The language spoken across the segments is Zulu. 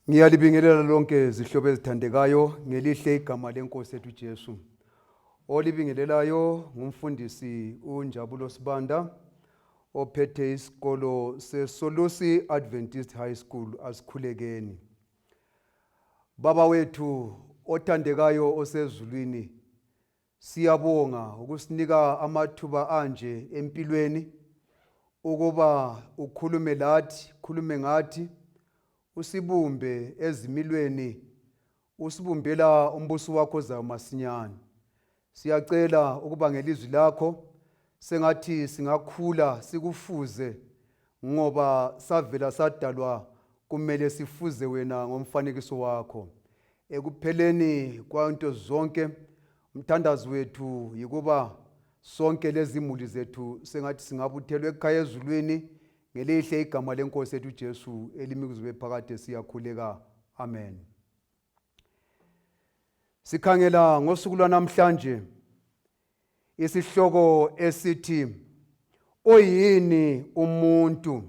Ngiyalibingelela lonke zihlobo ezithandekayo ngelihle igama lenkosi yethu Jesu. Olibingelelayo ngumfundisi Njabulo Sibanda ophethe isikolo seSolusi Adventist High School asikhulekeni. Baba wethu othandekayo osezulwini, siyabonga ukusinika amathuba anje empilweni ukuba ukhulume lathi, khulume ngathi, usibumbe ezimilweni, usibumbela umbuso wakho zayo masinyane. Siyacela ukuba ngelizwi lakho sengathi singakhula sikufuze, ngoba savela sadalwa kumele sifuze wena ngomfanekiso wakho. Ekupheleni kwanto zonke umthandazo wethu yikuba sonke lezi imuli zethu sengathi singabuthelwe ekhaya ezulwini ngelihle igama lenkosi yethu Jesu elimikuzwe phakade siyakhuleka. Amen. Sikhangela ngosuku lwanamhlanje isihloko esithi UYINI umuntu.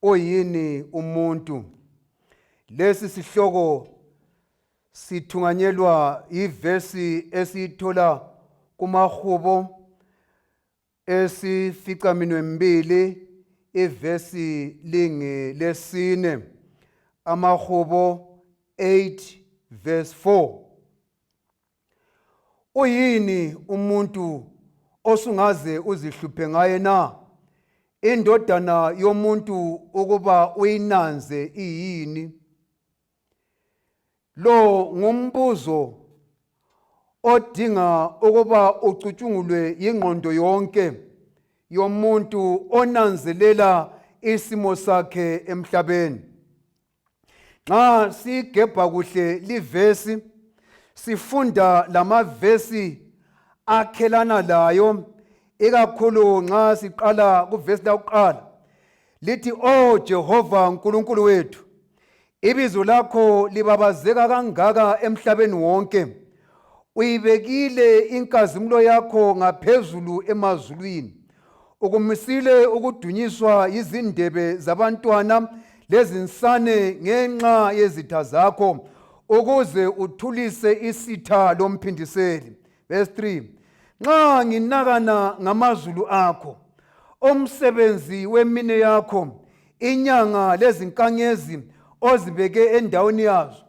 UYINI umuntu. Lesi sihloko sithunganyelwa ivesi esithola kuMahubo esificaminwe 2 ivesi lesine, AMAHUBO 8 verse 4. UYINI umuntu osungaze uzihluphe ngaye na? Indodana yomuntu ukuba uyinanze iyini? Lo ngumbuzo odinga ukuba ucutshungulwe ingqondo yonke yomuntu onanzelela isimo sakhe emhlabeni. Nxa sigebha kuhle livesi, sifunda lamavesi akhelana layo, ikakhulu nxa siqala kuvesi lakuqala lithi, "O Jehova Nkulunkulu wethu, ibizo lakho libabazeka kangaka emhlabeni wonke. Uyibekile inkazimulo yakho ngaphezulu emazulwini. Ukumisile ukudunyiswa izindebe zabantwana lezinsane ngenxa yezitha zakho, ukuze uthulise isitha lomphindiseli." Verse 3. Nxa nginakana ngamazulu akho, omsebenzi wemine yakho, inyanga lezinkanyezi ozibeke endaweni yazo,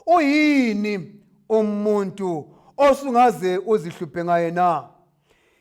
UYINI umuntu osungaze uzihluphe ngaye na?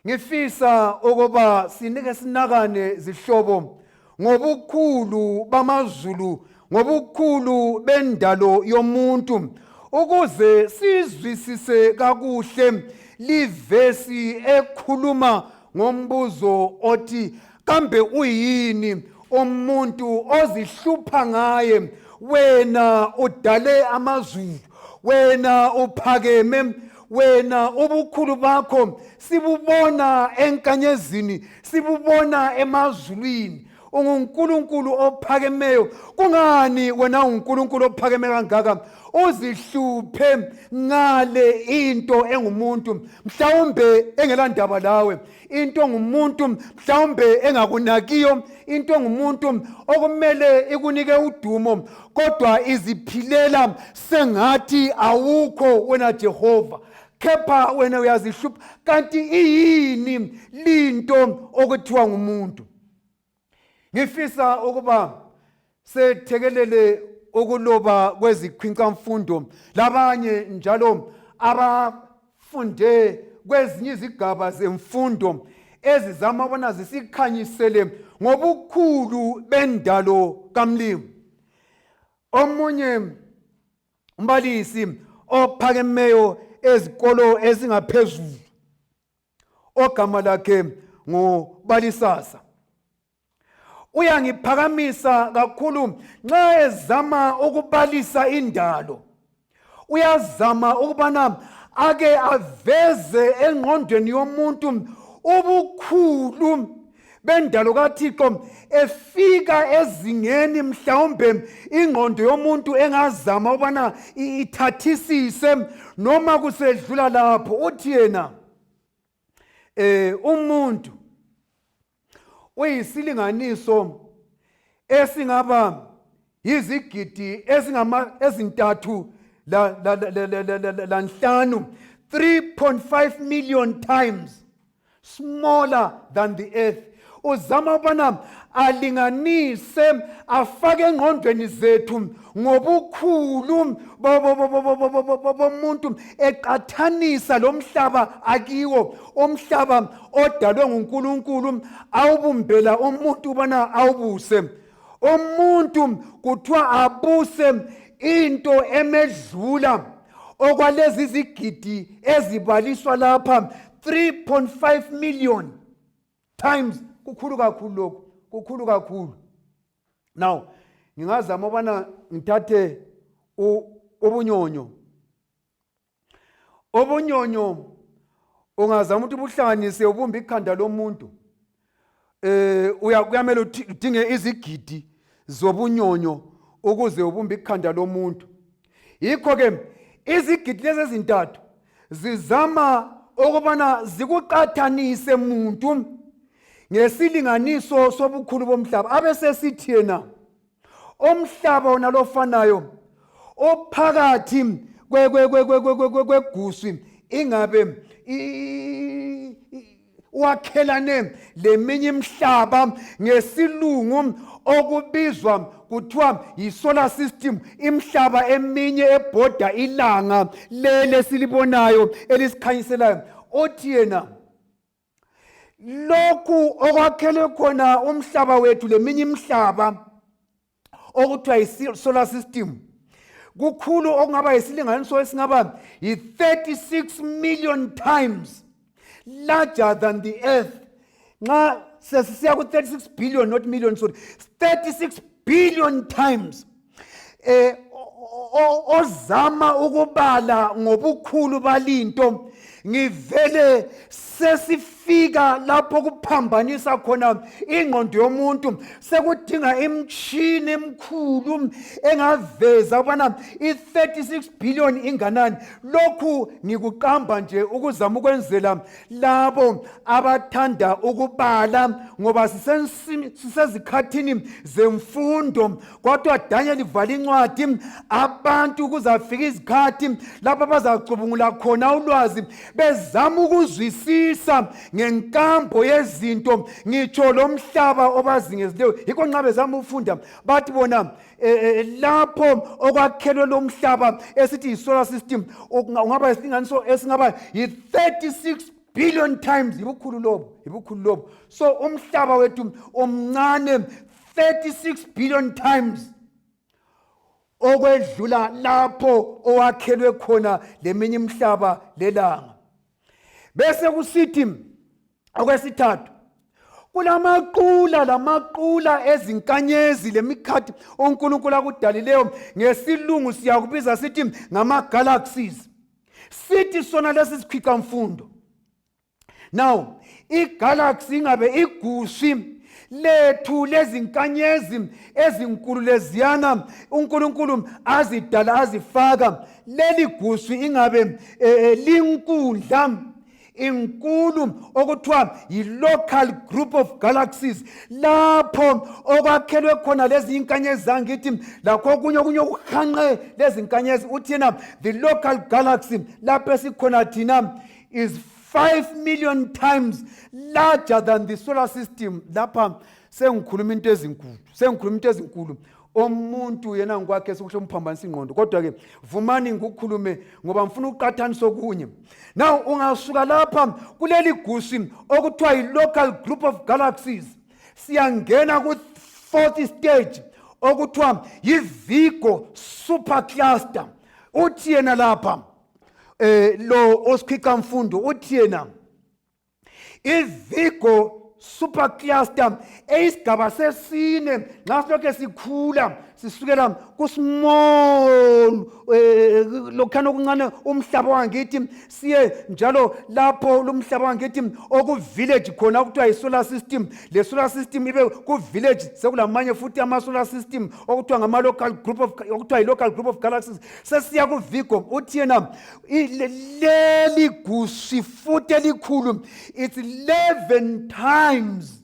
Ngifisa ukuba sinike sinakane zihlobo ngobukhulu bamazulu, ngobukhulu bendalo yomuntu, ukuze sizwisise kakuhle livesi ekhuluma ngombuzo othi, kambe UYINI umuntu ozihlupha ngaye? Wena udale amazulu, wena uphakeme, wena ubukhulu bakho sibubona enkanyezini, sibubona emazulwini. UNkulunkulu ophakemeyo. Kungani wena uNkulunkulu ophakeme kangaka uzihluphe ngale into engumuntu, mhlawumbe engelandaba lawe, into ngumuntu mhlawumbe engakunakiyo, into ngumuntu okumele ikunike udumo, kodwa iziphilela sengathi awukho wena Jehova, kepha wena uyazihlupha. Kanti iyini linto okuthiwa ngumuntu? Ngifisa ukuba sethekelele ukuloba kwezikhwincamfundo labanye njalo abafunde kwezinye izigaba zemfundo ezizama bona zisikhanyisele ngobukhulu bendalo kaMlimo. Omunye umbalisi ophakemeyo ezikolo ezingaphezulu ogama lakhe nguBalisasa, uyangiphakamisa kakhulu nxa ezama ukubalisa indalo. Uyazama ukubana ake aveze engqondweni yomuntu ubukhulu bendalo kaThixo, efika ezingeni mhlawumbe ingqondo yomuntu engazama ukubana ithathisise noma kusedlula lapho. Uthi yena umuntu uyisilinganiso esingaba izigidi ezintathu lanhlanu, 3.5 million times smaller than the earth. Uzama ubana alinganise afake engqondweni zethu ngobukhulu bomuntu eqathanisa lo mhlaba akiwo, umhlaba odalwe nguNkulunkulu awubumbela umuntu ubana awubuse. Umuntu kuthiwa abuse into emedlula okwalezi izigidi ezibaliswa lapha, 3.5 million times. Kukhulu kakhulu lokho, kukhulu kakhulu. Now ngingazama ubana ngithathe ubunyonyo ungazama ukuthi ubuhlanganise ubumbe ikhanda lomuntu. Kuyamele udinge izigidi zobunyonyo ukuze ubumbe ikhanda lomuntu. Yikho ke izigidi lezi ezintathu zizama ukubana zikuqathanise umuntu ngesilinganiso sobukhulu bomhlaba. Abese sithi yena umhlaba wona lofanayo ophakathi kweguswi ingabe wakhelane leminye imihlaba ngesilungu okubizwa kuthiwa yi-solar system, imihlaba eminye ebhoda ilanga lele silibonayo elisikhanyiselayo. Othi yena lokhu okwakhele khona umhlaba wethu leminye imihlaba okuthiwa yi-solar system kukhulu okungaba yisilinganiso esingaba yi-36 million times larger than the earth. Nxa sesiya ku-36 billion, not million, sorry, 36 billion times. Ozama ukubala ngobukhulu balinto ngivele sesifika lapho kuphambanisa khona ingqondo yomuntu. Sekudinga imtshini emkhulu engaveza ubana i-36 billion inganani. Lokhu ngikuqamba nje ukuzama ukwenzela labo abathanda ukubala, ngoba sisezikhathini zemfundo. Kodwa Daniel ivala incwadi, abantu kuzafika izikhathi lapho bazacubungula khona ulwazi bezama ukuzwisisa ngenkambo yezinto, ngitsho lo mhlaba obazingezileyo. Yikho nxa bezama ufunda bathi bona lapho okwakhelwe lo mhlaba esithi yi-solar system ungaba isilinganiso esingaba yi-36 billion times. Yibukhulu lobo. So umhlaba wethu omncane 36 billion times okwedlula lapho owakhelwe khona leminye imihlaba lelanga. Bese kusithi okwesithathu, kulamaqula ezinkanyezi lemikhathi uNkulunkulu akudalileyo, ngesilungu siyakubiza sithi ngama-galaxies. Sithi sona lesi sikhwica mfundo. Now igalaxy ingabe iguswi lethu lezinkanyezi ezinkulu leziyana uNkulunkulu azidala azifaka, leli guswi ingabe linkundla inkulu okuthiwa yi-local group of galaxies, lapho okwakhelwe khona lezi inkanyezi zangithi lakho okunye okuhanqe lezi inkanyezi. Uthi yena the local galaxy lapho esikhona thina is 5 million times larger than the solar system. Lapha sengikhuluma into ezinkulu. Umuntu yena ngokwakhe sokusho umphambanisa ingqondo, kodwa ke vumani ngikukhulume ngoba ngifuna ukuqathanisa okunye. Now ungasuka lapha kuleli guswi okuthiwa yi-local group of galaxies, siyangena ku-4th stage okuthiwa yi-Virgo supercluster. Uthi yena lapha lo osikhwica mfundo, uthi yena i-Virgo supercluster eyisigaba sesine. Nxa silokhe sikhula sisukela ku-small lokhana okuncane umhlaba wangithi siye njalo lapho lo mhlaba wangithi oku-village khona okuthiwa yi-solar system. Le solar system ibe ku-village sekulamanye futhi ama-solar system okuthiwa ngama-local group of okuthiwa yi-local group of galaxies. Sesiya ku-Virgo. Uthi yena leli guswi futhi elikhulu, it's 11 times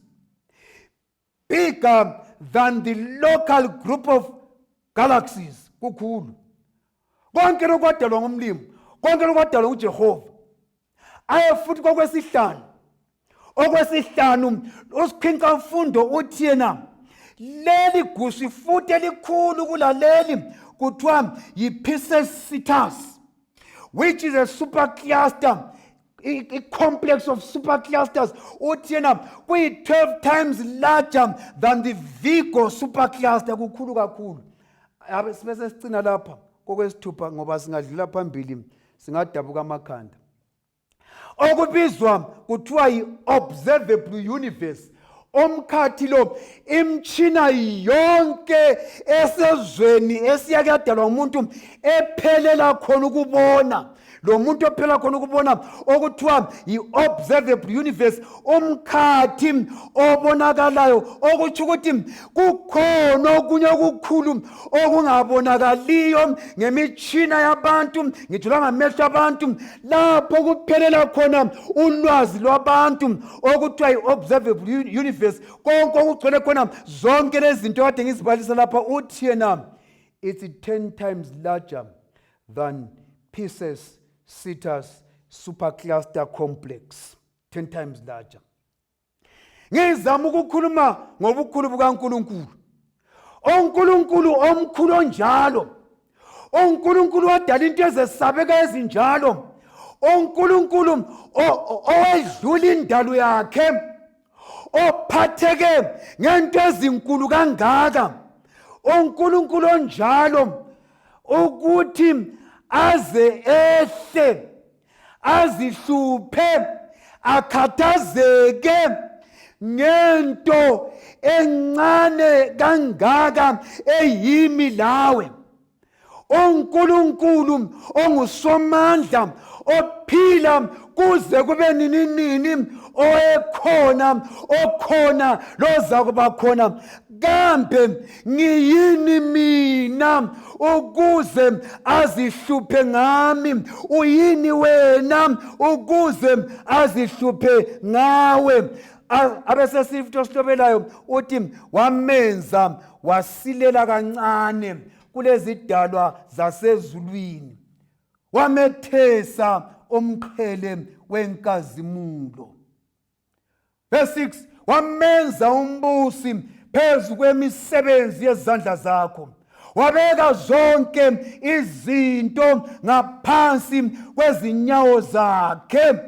bigger than the local group of galaxies kukhulu. Konke lokwadalwa ngumlimi, konke lokwadalwa nguJehova. Aye futhi kokwesihlanu. Okwesihlanu usikhwinqa mfundo uthi yena leli gusu futhi elikhulu kulaleli kuthiwa yi-Pisicetus, which is a supercluster, a complex of superclusters. Uthi yena kuyi-12 times larger than the Virgo supercluster, kukhulu kakhulu. Sibese sicina lapha kokwesithupha ngoba singadlula phambili singadabuka amakhanda. Okubizwa kuthiwa yi-observable universe. Omkhathi lo imtshina yonke esezweni esiyakadalwa umuntu ephelela khona ukubona. Lo muntu ophela khona ukubona okuthiwa yi-observable universe, umkhathi obonakalayo, okuthi ukuthi kukhona okunye okukhulu okungabonakaliyo ngemitshina yabantu, ngitsho langamehlo abantu, lapho kuphelela khona ulwazi lwabantu, okuthiwa yi-observable universe. Konke okugcwele khona zonke lezi zinto kade ngizibalisa lapha, uthi yena it's 10 times larger than Pisicetus supercluster complex, 10 times larger. Ngizama ukukhuluma ngobukhulu bukaNkulunkulu. ONkulunkulu omkhulu onjalo. ONkulunkulu odala into ezesabeka ezinjalo. ONkulunkulu owedlula indalo yakhe, ophatheke ngento ezinkulu kangaka. ONkulunkulu onjalo ukuthi aze ehle, azihluphe, akhathazeke ngento encane kangaka eyimi lawe. ONkulunkulu ongusomandla, ophila kuze kube nini, oekhona, okhona, loza kuba khona. Kambe ngiyini mina ukuze azihluphe ngami? Uyini wena ukuze azihluphe ngawe? Abese sifto sihlobelayo uthi wamenza wasilela kancane kulezi dalwa zasezulwini, wamethesa umqhele wenkazimulo. Verse 6, wamenza umbusi phezu kwemisebenzi yezandla zakho, wabeka zonke izinto ngaphansi kwezinyawo zakhe.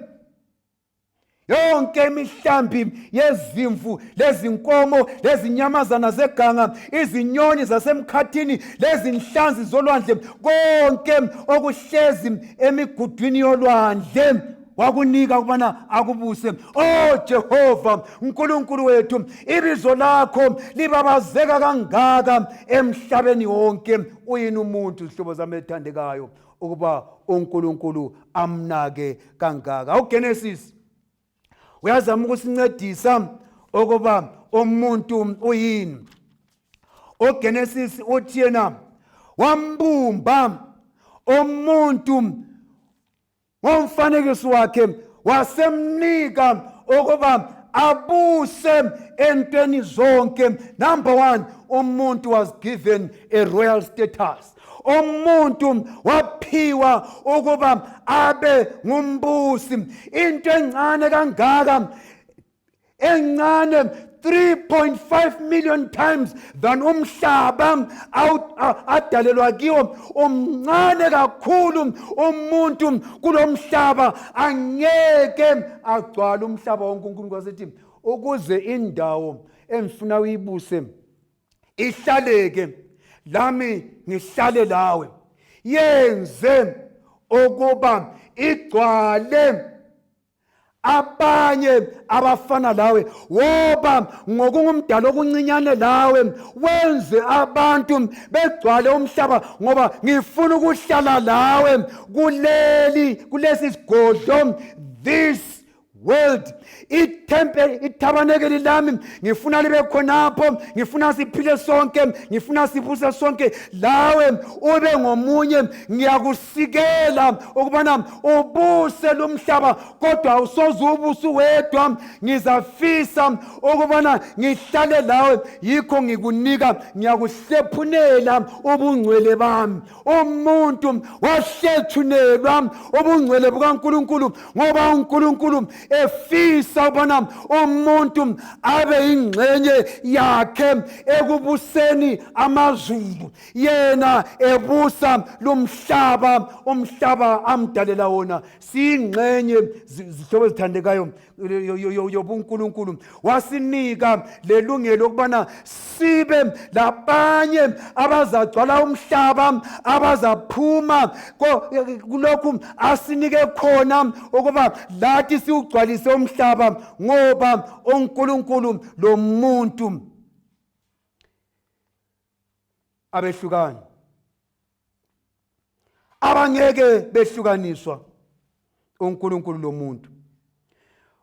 Yonke imihlambi yezimvu, lezinkomo, lezinyamazana zeganga, izinyoni zasemkhathini, lezinhlanzi zolwandle, konke okuhlezi emigudwini yolwandle wakunika ukubana akubuse. Oh Jehova uNkulunkulu wethu, ibizo lakho libabazeka kangaka emhlabeni wonke. Uyini umuntu, zihlobo zami ethandekayo, ukuba uNkulunkulu amnake kangaka. UGenesis uyazama ukusincedisa ukuba umuntu uyini. UGenesis uthi yena wambumba umuntu ngomfanekiso wakhe, wasemnika ukuba abuse entweni zonke. Number 1, umuntu was given a royal status. Umuntu waphiwa ukuba abe ngumbusi. Into encane kangaka, encane 3.5 million times than umhlaba adalelwa kiwo. Umncane kakhulu umuntu kulomhlaba, angeke agcwala umhlaba wonke. uNkulunkulu wasethi ukuze indawo engifuna uyibuse ihlaleke, lami ngihlale lawe, yenze ukuba igcwale abanye abafana lawe, woba ngokungumdala okuncinyane lawe, wenze abantu begcwale umhlaba, ngoba ngifuna ukuhlala lawe kulesi sigodlo, this world. Itabanekeli lami ngifuna libe khonapho, ngifuna siphile sonke, ngifuna sibuse sonke. Lawe ube ngomunye, ngiyakusikela ukubana ubuse lo mhlaba, kodwa awusoze ubuse wedwa. Ngizafisa ukubana ngihlale lawe, yikho ngikunika, ngiyakuhlephunela ubungcwele bami. Umuntu wahlephunelwa ubungcwele bukaNkulunkulu ngoba uNkulunkulu efisa ubona umuntu abe ingxenye yakhe ekubuseni amazulu, yena ebusa lumhlaba, umhlaba amdalela wona. Siyingxenye zihlobo ezithandekayo yobuNkulunkulu. Wasinika lelungelo ukubana sibe labanye abazagcwala umhlaba, abazaphuma kulokhu asinike khona ukuba lathi siugcwalise umhlaba, ngoba uNkulunkulu lo muntu abehlukani, abangeke behlukaniswa. uNkulunkulu lo muntu,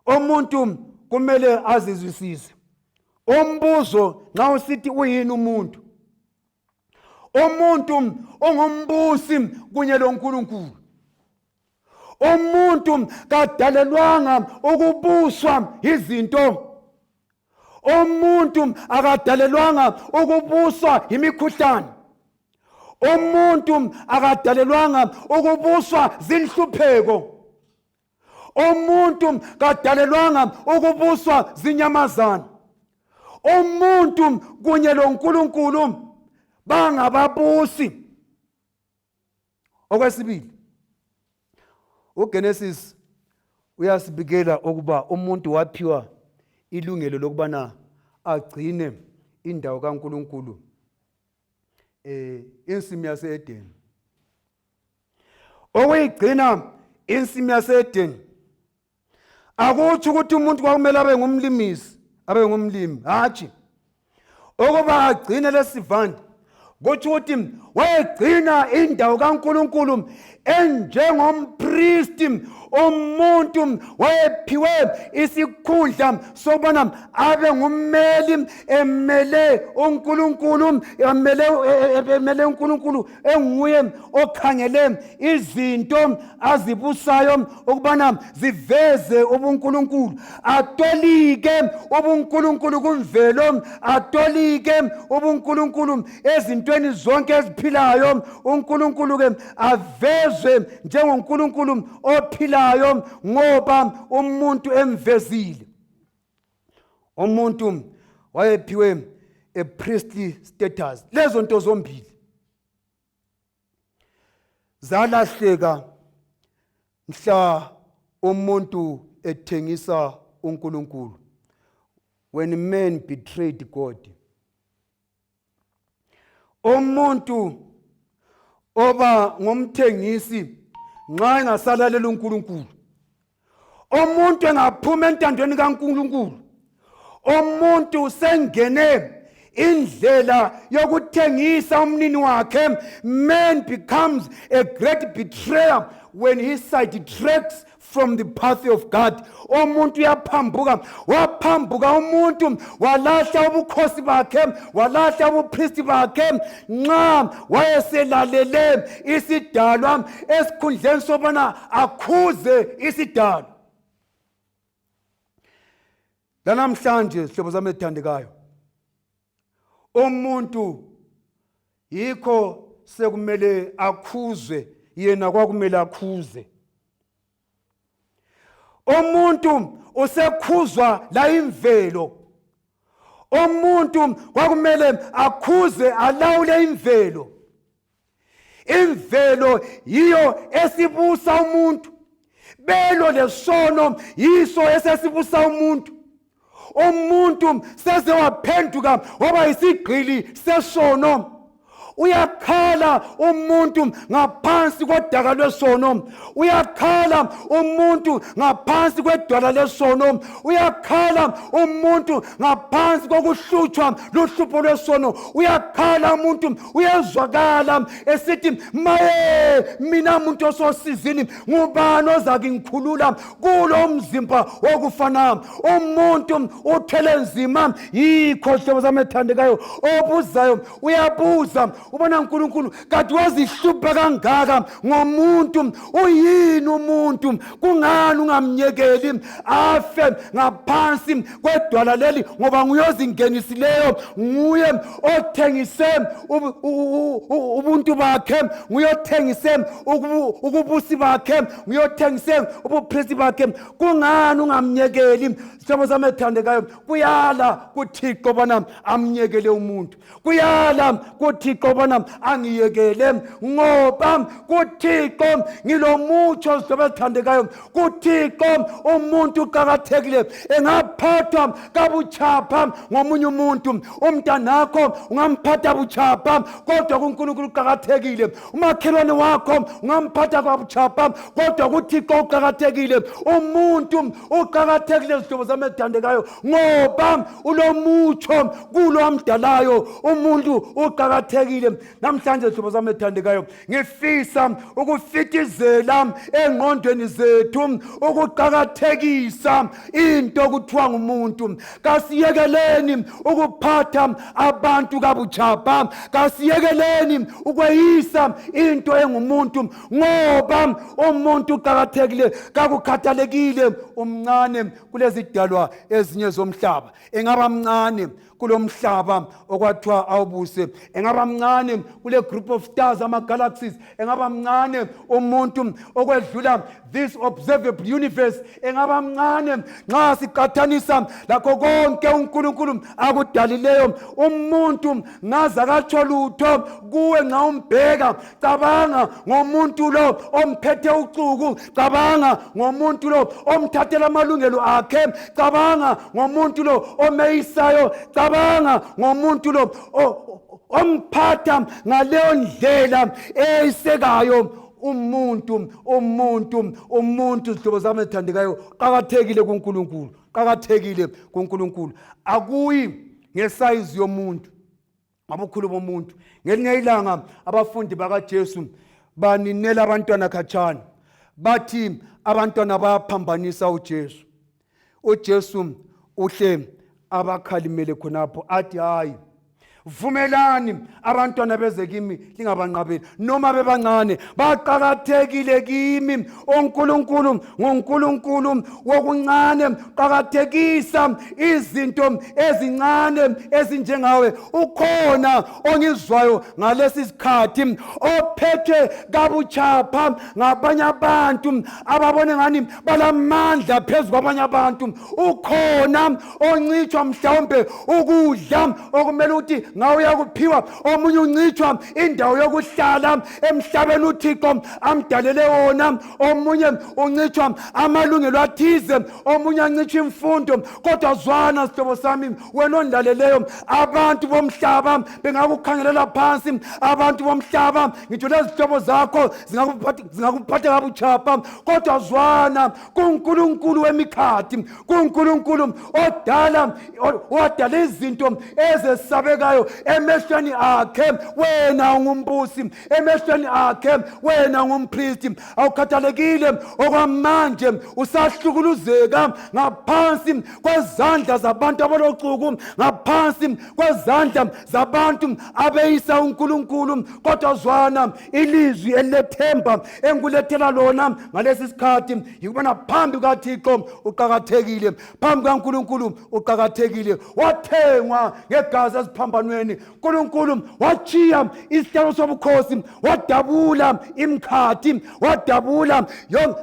umuntu kumele azizwisise. Umbuzo nxa usithi uyini umuntu? Umuntu ongumbusi kunye loNkulunkulu. Umuntu kadalelwanga ukubuswa izinto. Umuntu akadalelwanga ukubuswa imikhuhlane. Umuntu akadalelwanga ukubuswa zinhlupheko. Umuntu kadalelwanga ukubuswa zinyamazana. Umuntu kunye loNkulunkulu bangababusi. Okwesibili, uGenesisi uyasibikela ukuba umuntu waphiwa ilungelo lokubana agcine indawo kaNkulunkulu, insimu yase-Edeni. Okuyigcina insimu yase-Edeni akutsho ukuthi umuntu kwakumele abe ngumlimisi, abe ngumlimi, hatshi. Ukuba agcine lesivande kutsho ukuthi wayegcina indawo kaNkulunkulu enjengompristi. Umuntu wayephiwe isikhundla sokubana abe ngummeli, emele uNkulunkulu, emele uNkulunkulu, enguye okhangele izinto azibusayo ukubana ziveze ubuNkulunkulu, atolike ubuNkulunkulu kumvelo, atolike ubuNkulunkulu ezintweni zonke eziphilayo. uNkulunkulu ke avezwe njengoNkulunkulu ophilayo ngoba umuntu emvezile. Umuntu wayephiwe a priestly status. Lezo nto zombili zalahleka mhla umuntu ethengisa uNkulunkulu, when man betrayed God. Umuntu oba ngumthengisi nxa engasalalela uNkulunkulu, umuntu engaphuma entandweni kaNkulunkulu, umuntu sengene indlela yokuthengisa umnini wakhe. Man becomes a great betrayer when he sidetracks from the path of God. Umuntu uyaphambuka, waphambuka umuntu, walahla ubukhosi bakhe, walahla ubupristi bakhe nxa wayeselalele isidalwa esikhundleni sobana akhuze isidalwa. Lanamhlanje sihlobo zami ezithandekayo, umuntu yikho sekumele akhuzwe, yena kwakumele akhuze. Umuntu usekhuzwa la imvelo. Umuntu kwakumele akhuze, alawule imvelo. Imvelo yiyo esibusa umuntu. Belo lesono yiso esesibusa umuntu. Umuntu seze waphenduka waba yisigqili sesono. Uyakhala umuntu ngaphansi kodaka lwesono. Uyakhala umuntu ngaphansi kwedwala lesono. Uyakhala umuntu ngaphansi kokuhlutshwa luhlupho lwesono. Uyakhala umuntu, uyezwakala esithi maye mina umuntu ososizini ngubani ozakingikhulula kulo mzimba wokufana. Umuntu uthwele nzima, yikho hlobo zami ethandekayo obuzayo uyabuza ubona uNkulunkulu kade wazihlupha kangaka ngomuntu. Uyini umuntu? Kungani ungamnyekeli afe ngaphansi kwedwala leli? Ngoba nguyozingenisileyo, nguye othengise ubuntu bakhe, nguye othengise ukubusi bakhe, nguye othengise ubupristi bakhe. Kungani ungamnyekeli? Sihlobo sami ethandekayo, kuyala kuThixo bona amnyekele umuntu. Kuyala kuThixo bona angiyekele, ngoba kuThixo ngilomutsho. Sihlobo ethandekayo, kuThixo umuntu uqakathekile. Engaphathwa kabuchapha ngomunye umuntu, umntanakho ungamphatha buchapha, kodwa kuNkulunkulu uqakathekile. Umakhelwane wakho ungamphatha kabuchapha, kodwa kuThixo uqakathekile. Umuntu uqakathekile sihlobo zami ethandekayo, ngoba ulomutsho kulo amdalayo. Umuntu uqakathekile. Namhlanje sihlobo zami ethandekayo, ngifisa ukufitizela engqondweni zethu ukuqakathekisa into okuthiwa ngumuntu. Kasiyekeleni ukuphatha abantu kabuchapha. Kasiyekeleni ukweyisa into engumuntu, ngoba umuntu uqakathekile. Kakukhathalekile umncane kulezi dalwa ezinye zomhlaba. Engaba mncane kulo mhlaba okwathiwa awubuse. Engaba mncane kule group of stars, ama-galaxies. Engaba mncane umuntu okwedlula this observable universe. Engaba mncane nxa siqathanisa lakho konke uNkulunkulu akudalileyo. Umuntu ngaze akatsho lutho kuwe nxa umbheka. Cabanga ngomuntu lo omphethe ucuku. Cabanga ngomuntu lo omthathela amalungelo akhe. Cabanga ngomuntu lo omeyisayo. Cabanga ngomuntu lo omphatha ngaleyo ndlela eyisekayo. Umuntu sihlobo zami ethandekayo, qakathekile kuNkulunkulu. Qakathekile kuNkulunkulu. Akuyi ngesize yomuntu, abukhulu bomuntu. Ngelinye ilanga abafundi bakaJesu baninela abantwana khatshana, bathi abantwana bayaphambanisa uJesu. uJesu uhle abakhalimele khonapho athi hayi, vumelani abantwana beze kimi lingabanqabeli noma bebancane, baqakathekile kimi. uNkulunkulu nguNkulunkulu wokuncane, qakathekisa izinto ezincane ezinjengawe. Ukhona ongizwayo ngalesi sikhathi ophethwe kabuchapha ngabanye abantu ababone ngani balamandla phezu kwabanye abantu. Ukhona oncitshwa mhlawumbe ukudla okumele ukuthi ngawe yakuphiwa, omunye uncitshwa indawo yokuhlala emhlabeni uThixo amdalele wona, omunye uncitshwa amalungelo athize, omunye ancitshwa imfundo. Kodwa zwana sihlobo sami, wena ondlaleleyo, abantu bomhlaba bengakukhangelela phansi. Abantu bomhlaba ngitsho lezihlobo zakho zingakuphatha kabuchapha, kodwa zwana kuNkulunkulu wemikhathi, kuNkulunkulu odala izinto ezesabekayo emehlweni akhe. Wena ungumbusi, emehlweni akhe wena ungumpristi. Awukhathalekile okwamanje usahlukuluzeka ngaphansi kwezandla zabantu abalocuku, ngaphansi kwezandla zabantu abeyisa uNkulunkulu. Kodwa zwana ilizwi elethemba engikulethela lona ngalesi sikhathi, yikubona phambi kukaThixo uqakathekile, phambi kaNkulunkulu uqakathekile. Wathengwa ngegazi eziphambanweni. uNkulunkulu wachiya isihlalo sobukhosi, wadabula imkhathi, wadabula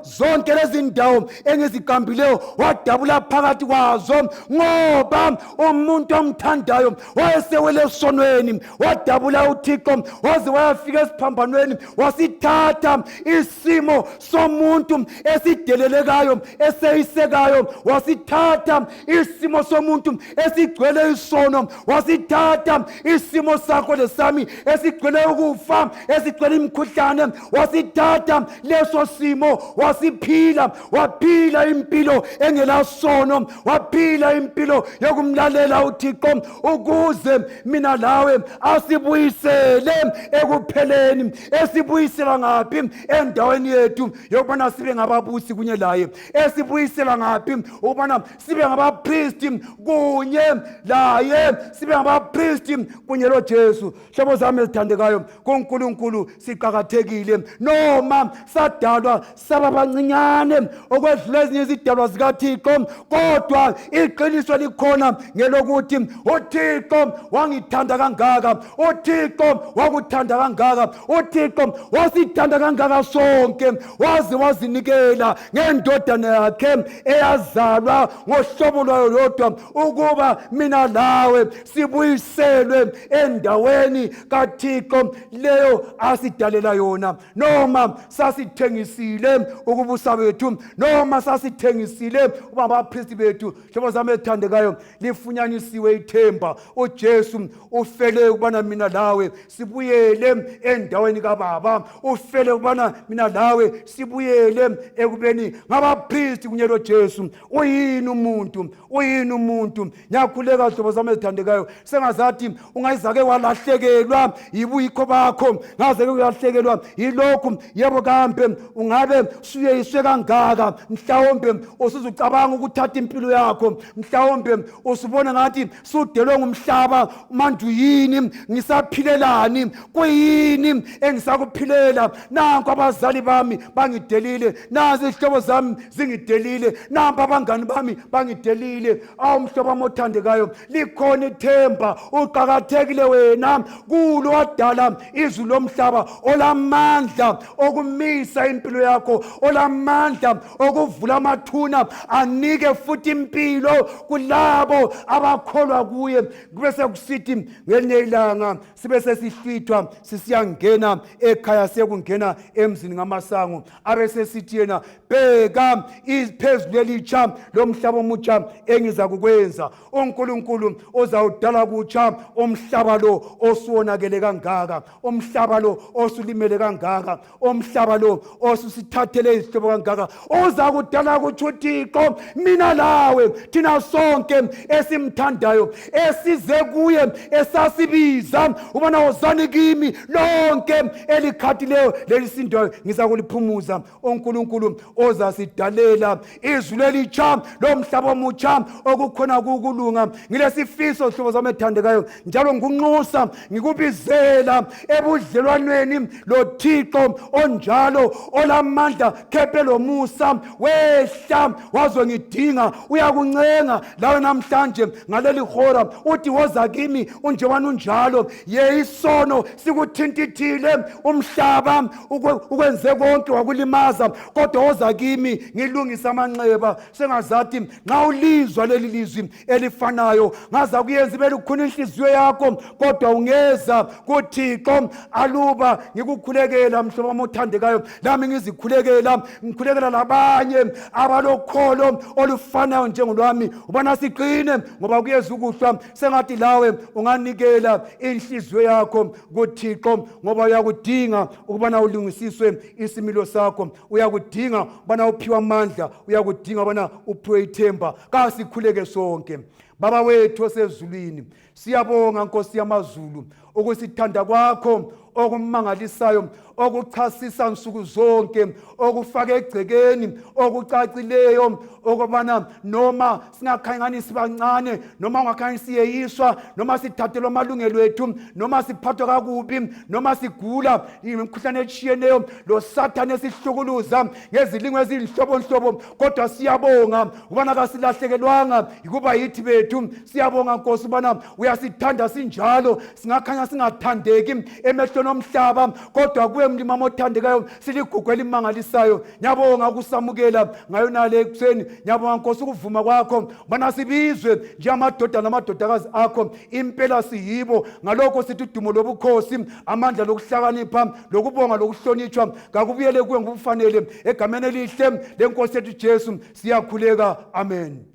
zonke lezi ndawo engiziqambileyo, wadabula phakathi kwazo, ngoba umuntu omthandayo wayesewele esonweni. Wadabula uThixo waze wayafika esiphambanweni, wasithatha isimo somuntu esidelelekayo, eseyisekayo, wasithatha isimo somuntu esigcwele isono, wasithatha wasithatha isimo sakho lesami esigcwele ukufa, esigcwele imikhuhlane, wasithatha leso simo wasiphila, waphila impilo engelasono, waphila impilo yokumlalela uThixo, ukuze mina lawe asibuyisele ekupheleni. Esibuyisela ngaphi? Endaweni yethu yokubana sibe ngababusi kunye laye. Esibuyisela ngaphi? Ukubana sibe ngabapristi kunye laye, sibe ngabapristi kunye loJesu. Hlobo zami ezithandekayo, kuNkulunkulu siqhakathekile. Noma sadalwa saba bancinyane okwedlula ezinye izidalwa zikaThixo, kodwa iqiniso likhona ngelokuthi uThixo wangithanda kangaka, uThixo wakuthanda kangaka, uThixo wasithanda kangaka sonke, waze wazinikela ngendodana yakhe eyazalwa ngohlobo lwayo lodwa, ukuba mina lawe sibuyiselwe endaweni kaThixo leyo asidalela yona. Noma sasithengisile ukubusa bethu, noma sasithengisile ukuba abapristi bethu, hlobo zami ezithandekayo, lifunyanisiwe ithemba. uJesu ufele ukubana mina lawe sibuyele endaweni kaBaba, ufele ukubana mina lawe sibuyele ekubeni ngabapristi kunye loJesu. Uyini umuntu, uyini umuntu. Ngiyakhuleka hlobo zami ezithandekayo, sengazathi ungayizake walahlekelwa yibuyikho bakho, ngazake uyalahlekelwa yilokhu. Yebo kambe ungabe suyeyiswe kangaka, mhlawumbe usuzucabanga ukuthatha impilo yakho, mhlawumbe usubona ngathi sudelwe ngumhlaba, manje yini ngisaphilelani? Kuyini engisakuphilela? Nanku abazali bami bangidelile, nazi izihlobo zami zingidelile, nampa abangani bami bangidelile. Awu mhlobo wami othandekayo, likhona ithemba, uqhakathekile wena kulo wadala izulu lomhlaba, olamandla okumisa impilo yakho, olamandla okuvula amathuna anike futhi impilo kulabo abakholwa kuye. Kube sekusithi ngelinye ilanga sibe sesihlithwa sisiyangena ekhaya, sekungena emzini ngamasango, abe sesithi yena, bheka iphezulu elitsha lomhlaba omutsha engiza kukwenza. uNkulunkulu ozawudala kutsha umhlaba lo osuwonakele kangaka, umhlaba lo osulimele kangaka, umhlaba lo osusithathele izihlobo kangaka, oza kudala kutsha uThixo mina lawe, thina sonke esimthandayo, esize kuye, esasibiza ubona wozani kimi, lonke elikhathileyo lelisindo ngiza kuliphumuza. uNkulunkulu ozasidalela izulu elitsha lomhlaba omutsha okukhona kukulunga. Ngilesifiso hlobo zami ethandekayo, njalo ngunxusa ngikubizela ebudlelwaneni loThixo onjalo, olamandla, khephe lomusa, wehla wazongidinga, uyakuncenga lawe namhlanje ngaleli hora, uthi woza kimi unjewani unjalo. Ye isono sikuthintithile, umhlaba ukwenze konke wakulimaza, kodwa woza kimi ngilungisa amanxeba. Sengazathi nxa ulizwa leli lizwi elifanayo, ngaza kuyenza ibe lukhuni inhliziyo yakho, kodwa ungeza kuThixo. Aluba ngikukhulekela mhlobo wami othandekayo, lami ngizikhulekela, ngikhulekela labanye abalokholo olufanayo njengolwami, ubana siqine ngoba kuyeza ukuhlwa. Sengathi lawe unganikela inhliziyo yakho kuThixo, ngoba uyakudinga ukubana ulungisiswe isimilo sakho, uyakudinga ubana uphiwe amandla, uyakudinga ubana uphiwe ithemba. Kasikhuleke sonke. Baba wethu osezulwini, siyabonga Nkosi yamazulu ukusithanda kwakho okumangalisayo, okuchasisa nsuku zonke, okufaka egcekeni, okucacileyo, okubana noma singakhanyani sibancane, noma ungakhanyani siyeyiswa, noma sithathelwa amalungelo ethu, noma siphathwa kakubi, noma sigula imikhuhlane etshiyeneyo, lo Sathane esihlukuluza ngezilingo ezinhlobonhlobo, kodwa siyabonga ubana kasilahlekelwanga ukuba yithi bethu. Siyabonga Nkosi ubana uyasithanda sinjalo, singakhanya singathandeki emehlweni omhlaba, kodwa kuwe mlimi othandekayo siligugu elimangalisayo. Ngiyabonga ukusamukela ngayo nale ekuseni, ngiyabonga Nkosi ukuvuma kwakho bana sibizwe njengamadoda namadodakazi akho, impela siyibo. Ngalokho sithi udumo lobukhosi, amandla lokuhlakanipha, lokubonga, lokuhlonitshwa kakubuyele kuwe ngokufanele, egameni elihle lenkosi yethu Jesu siyakhuleka. Amen.